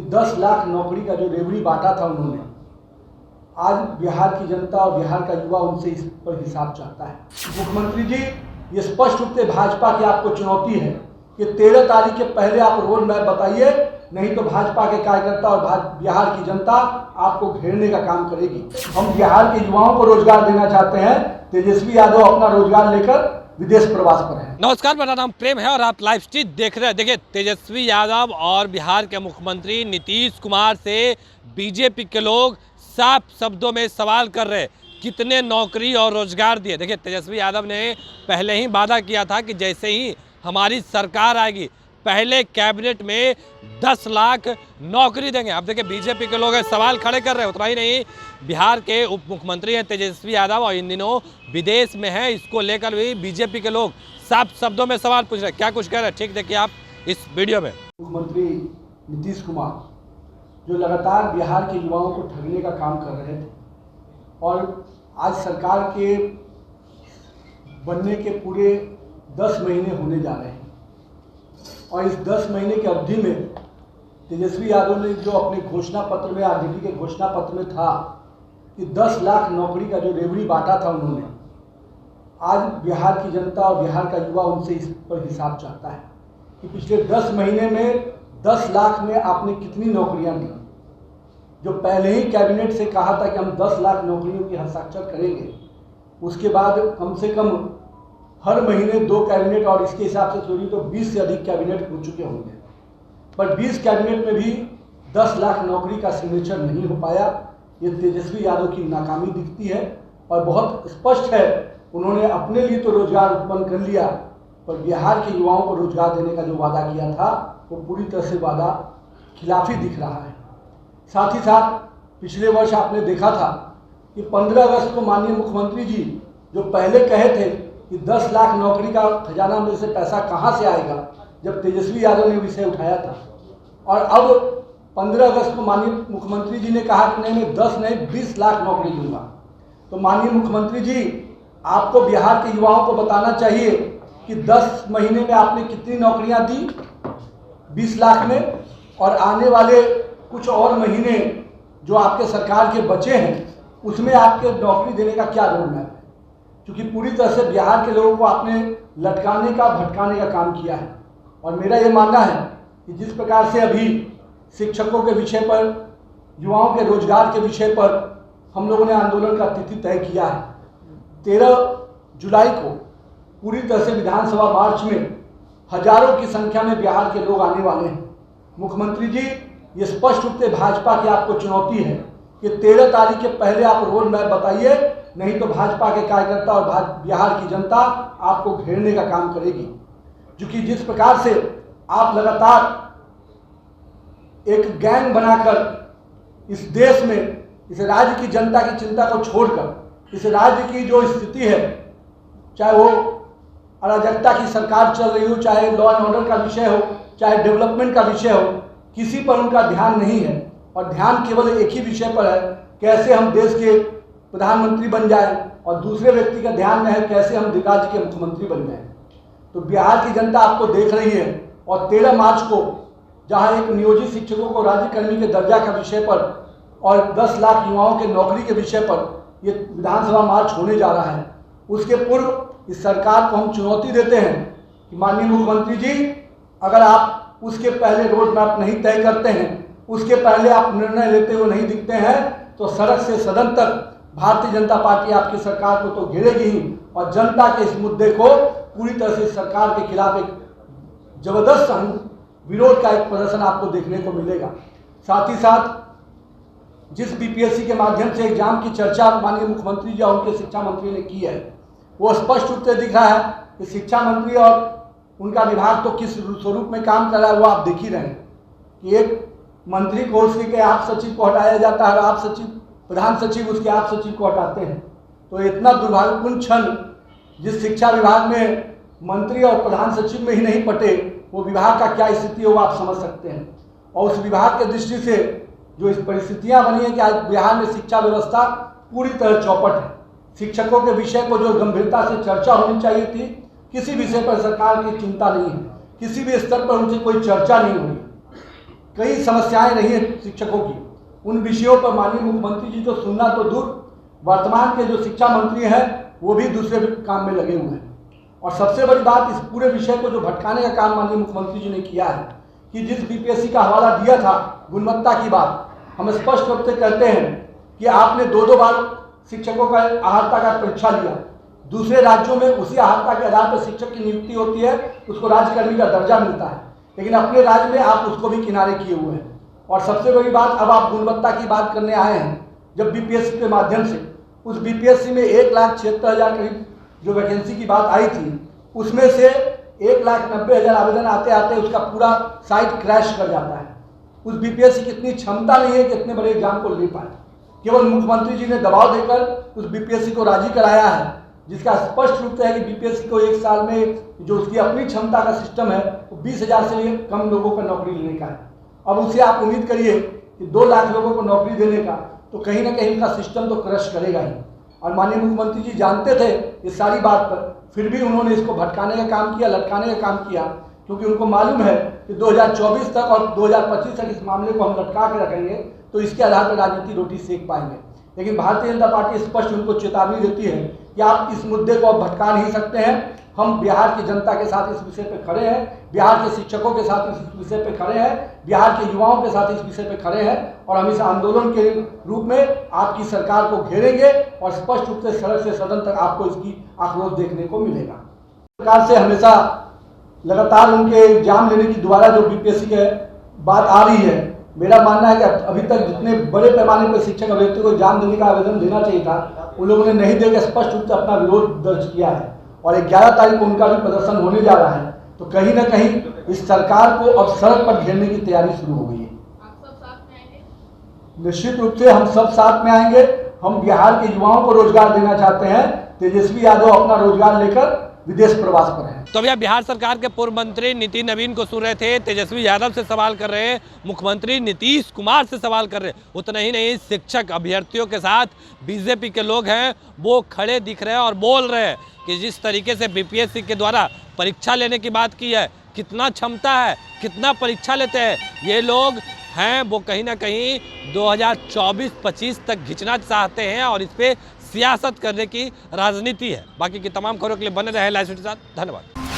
10 लाख नौकरी का जो रेवड़ी बांटा था उन्होंने, आज बिहार की जनता और बिहार का युवा उनसे इस पर हिसाब चाहता है। मुख्यमंत्री जी, ये स्पष्ट रूप से भाजपा की आपको चुनौती है कि 13 तारीख के पहले आप रोड मैप बताइए, नहीं तो भाजपा के कार्यकर्ता और बिहार की जनता आपको घेरने का काम करेगी। हम बिहार के युवाओं को रोजगार देना चाहते हैं। तेजस्वी यादव अपना रोजगार लेकर विदेश प्रवास पर है। नमस्कार, मेरा नाम प्रेम है और आप लाइव स्ट्रीट देख रहे हैं। देखिए, तेजस्वी यादव और बिहार के मुख्यमंत्री नीतीश कुमार से बीजेपी के लोग साफ शब्दों में सवाल कर रहे हैं, कितने नौकरी और रोजगार दिए। देखिए, तेजस्वी यादव ने पहले ही वादा किया था कि जैसे ही हमारी सरकार आएगी पहले कैबिनेट में 10 लाख नौकरी देंगे। अब देखिए, बीजेपी के लोग सवाल खड़े कर रहे हैं। उतना ही नहीं, बिहार के उप मुख्यमंत्री हैं तेजस्वी यादव और इन दिनों विदेश में हैं। इसको लेकर भी बीजेपी के लोग साफ शब्दों में सवाल पूछ रहे हैं। क्या कुछ कह रहे हैं, ठीक देखिए आप इस वीडियो में। मुख्यमंत्री नीतीश कुमार जो लगातार बिहार के युवाओं को ठगने का काम कर रहे थे और आज सरकार के बनने के पूरे 10 महीने होने जा रहे हैं और इस 10 महीने की अवधि में तेजस्वी यादव ने जो अपने घोषणा पत्र में, आरजेडी के घोषणा पत्र में था कि 10 लाख नौकरी का जो रेवड़ी बांटा था उन्होंने, आज बिहार की जनता और बिहार का युवा उनसे इस पर हिसाब चाहता है कि पिछले 10 महीने में 10 लाख में आपने कितनी नौकरियां दी। जो पहले ही कैबिनेट से कहा था कि हम 10 लाख नौकरियों की हस्ताक्षर करेंगे, उसके बाद कम से कम हर महीने 2 कैबिनेट और इसके हिसाब से चोरी तो 20 से अधिक कैबिनेट हो चुके होंगे, पर 20 कैबिनेट में भी 10 लाख नौकरी का सिग्नेचर नहीं हो पाया। ये तेजस्वी यादव की नाकामी दिखती है और बहुत स्पष्ट है, उन्होंने अपने लिए तो रोजगार उत्पन्न कर लिया, पर बिहार के युवाओं को रोजगार देने का जो वादा किया था वो पूरी तरह से वादा खिलाफी दिख रहा है। साथ ही साथ पिछले वर्ष आपने देखा था कि 15 अगस्त को माननीय मुख्यमंत्री जी जो पहले कहे थे कि 10 लाख नौकरी का खजाना में से पैसा कहाँ से आएगा, जब तेजस्वी यादव ने विषय उठाया था, और अब 15 अगस्त को माननीय मुख्यमंत्री जी ने कहा कि नहीं, मैं 10 नहीं 20 लाख नौकरी दूंगा। तो माननीय मुख्यमंत्री जी, आपको बिहार के युवाओं को बताना चाहिए कि 10 महीने में आपने कितनी नौकरियां दी 20 लाख में, और आने वाले कुछ और महीने जो आपके सरकार के बचे हैं उसमें आपके नौकरी देने का क्या रोड मैप है। क्योंकि पूरी तरह से बिहार के लोगों को आपने लटकाने का, भटकाने का काम किया है। और मेरा ये मानना है कि जिस प्रकार से अभी शिक्षकों के विषय पर, युवाओं के रोजगार के विषय पर हम लोगों ने आंदोलन का तिथि तय किया है, 13 जुलाई को पूरी तरह से विधानसभा मार्च में हजारों की संख्या में बिहार के लोग आने वाले हैं। मुख्यमंत्री जी, ये स्पष्ट रूप से भाजपा की आपको चुनौती है कि 13 तारीख के पहले आप रोड मैप बताइए, नहीं तो भाजपा के कार्यकर्ता और बिहार की जनता आपको घेरने का काम करेगी। क्योंकि जिस प्रकार से आप लगातार एक गैंग बनाकर इस देश में, इस राज्य की जनता की चिंता को छोड़कर, इस राज्य की जो स्थिति है, चाहे वो अराजकता की सरकार चल रही हो, चाहे लॉ एंड ऑर्डर का विषय हो, चाहे डेवलपमेंट का विषय हो, किसी पर उनका ध्यान नहीं है। और ध्यान केवल एक ही विषय पर है, कैसे हम देश के प्रधानमंत्री बन जाए, और दूसरे व्यक्ति का ध्यान में है कैसे हम राज्य के मुख्यमंत्री बन जाए। तो बिहार की जनता आपको देख रही है और 13 मार्च को जहां एक नियोजित शिक्षकों को राज्यकर्मी के दर्जा का विषय पर और 10 लाख युवाओं के नौकरी के विषय पर ये विधानसभा मार्च होने जा रहा है, उसके पूर्व इस सरकार को हम चुनौती देते हैं कि माननीय मुख्यमंत्री जी, अगर आप उसके पहले रोड मैप नहीं तय करते हैं, उसके पहले आप निर्णय लेते हुए नहीं दिखते हैं, तो सड़क से सदन तक भारतीय जनता पार्टी आपकी सरकार को तो घेरेगी ही, और जनता के इस मुद्दे को पूरी तरह से सरकार के खिलाफ एक जबरदस्त विरोध का एक प्रदर्शन आपको देखने को मिलेगा। साथ ही साथ जिस बीपीएससी के माध्यम से एग्जाम की चर्चा माननीय मुख्यमंत्री जी और उनके शिक्षा मंत्री ने की है, वो स्पष्ट रूप से दिख रहा है कि शिक्षा मंत्री और उनका विभाग तो किस स्वरूप में काम कर रहा है वो आप देख ही रहे हैं कि एक मंत्री को उसके आप सचिव को हटाया जाता है, आप सचिव, प्रधान सचिव उसके आप सचिव को हटाते हैं। तो इतना दुर्भाग्यपूर्ण क्षण जिस शिक्षा विभाग में मंत्री और प्रधान सचिव में ही नहीं पटे, वो विभाग का क्या स्थिति हो आप समझ सकते हैं। और उस विभाग के दृष्टि से जो इस परिस्थितियां बनी है कि आज बिहार में शिक्षा व्यवस्था पूरी तरह चौपट है। शिक्षकों के विषय को जो गंभीरता से चर्चा होनी चाहिए थी, किसी विषय पर सरकार की चिंता नहीं है, किसी भी स्तर पर उनसे कोई चर्चा नहीं हुई। कई समस्याएं रही हैं शिक्षकों की। उन विषयों पर माननीय मुख्यमंत्री जी तो सुनना तो दूर, वर्तमान के जो शिक्षा मंत्री हैं वो भी दूसरे काम में लगे हुए हैं। और सबसे बड़ी बात, इस पूरे विषय को जो भटकाने का काम माननीय मुख्यमंत्री जी ने किया है कि जिस बीपीएससी का हवाला दिया था गुणवत्ता की बात, हम स्पष्ट रूप से कहते हैं कि आपने 2-2 बार शिक्षकों का अहर्ता का परीक्षा लिया। दूसरे राज्यों में उसी अहर्ता के आधार पर शिक्षक की नियुक्ति होती है, उसको राज्यकर्मी का दर्जा मिलता है, लेकिन अपने राज्य में आप उसको भी किनारे किए हुए हैं। और सबसे बड़ी बात, अब आप गुणवत्ता की बात करने आए हैं। जब बीपीएससी के माध्यम से उस बीपीएससी में 1,76,000 करीब जो वैकेंसी की बात आई थी, उसमें से 1,90,000 आवेदन आते आते उसका पूरा साइट क्रैश कर जाता है। उस बीपीएससी की इतनी क्षमता नहीं है कि इतने बड़े एग्जाम को ले पाए। केवल मुख्यमंत्री जी ने दबाव देकर उस बीपीएससी को राजी कराया है, जिसका स्पष्ट रूप से है कि बीपीएससी को 1 साल में जो उसकी अपनी क्षमता का सिस्टम है वो 20,000 से लिए कम लोगों को नौकरी लेने का है। अब उसे आप उम्मीद करिए कि 2 लाख लोगों को नौकरी देने का, तो कहीं ना कहीं उनका सिस्टम तो क्रश करेगा ही। और माननीय मुख्यमंत्री जी जानते थे इस सारी बात पर, फिर भी उन्होंने इसको भटकाने का काम किया, लटकाने का काम किया, क्योंकि उनको मालूम है कि 2024 तक और 2025 तक इस मामले को हम लटका के रखेंगे तो इसके आधार पर राजनीति रोटी सेक पाएंगे। लेकिन भारतीय जनता पार्टी स्पष्ट उनको चेतावनी देती है कि आप इस मुद्दे को अब भटका नहीं सकते हैं। हम बिहार की जनता के साथ इस विषय पर खड़े हैं, बिहार के शिक्षकों के साथ इस विषय पर खड़े हैं, बिहार के युवाओं के साथ इस विषय पर खड़े हैं, और हम इस आंदोलन के रूप में आपकी सरकार को घेरेंगे और स्पष्ट रूप से सड़क से सदन तक आपको इसकी आक्रोश देखने को मिलेगा। सरकार से हमेशा लगातार उनके एग्जाम लेने की दोबारा जो बीपीएससी की बात आ रही है, मेरा मानना है कि अभी तक जितने बड़े पैमाने पर शिक्षक अभ्यर्थियों को एग्जाम देने का आवेदन देना चाहिए था, उन लोगों ने नहीं देकर स्पष्ट रूप से अपना विरोध दर्ज किया है। और 11 तारीख को उनका भी प्रदर्शन होने जा रहा है। तो कहीं ना कहीं इस सरकार को अब सड़क पर घेरने की तैयारी शुरू हो गई है। आप सब साथ में आएंगे? निश्चित रूप से हम सब साथ में आएंगे। हम बिहार के युवाओं को रोजगार देना चाहते हैं। तेजस्वी यादव अपना रोजगार लेकर विदेश प्रवास पर हैं। तो भैया बिहार सरकार के पूर्व मंत्री नितिन नवीन को सुन रहे थे, तेजस्वी यादव से सवाल कर रहे हैं, मुख्यमंत्री नीतीश कुमार से सवाल कर रहे हैं। उतना ही नहीं, शिक्षक अभ्यर्थियों के साथ बीजेपी के लोग हैं वो खड़े दिख रहे हैं और बोल रहे हैं कि जिस तरीके से बीपीएससी के द्वारा परीक्षा लेने की बात की है, कितना क्षमता है, कितना परीक्षा लेते हैं ये लोग हैं, वो कहीं ना कहीं 2024-25 तक खींचना चाहते हैं और इस पर सियासत करने की राजनीति है। बाकी की तमाम खबरों के लिए बने रहे लाइव के साथ। धन्यवाद।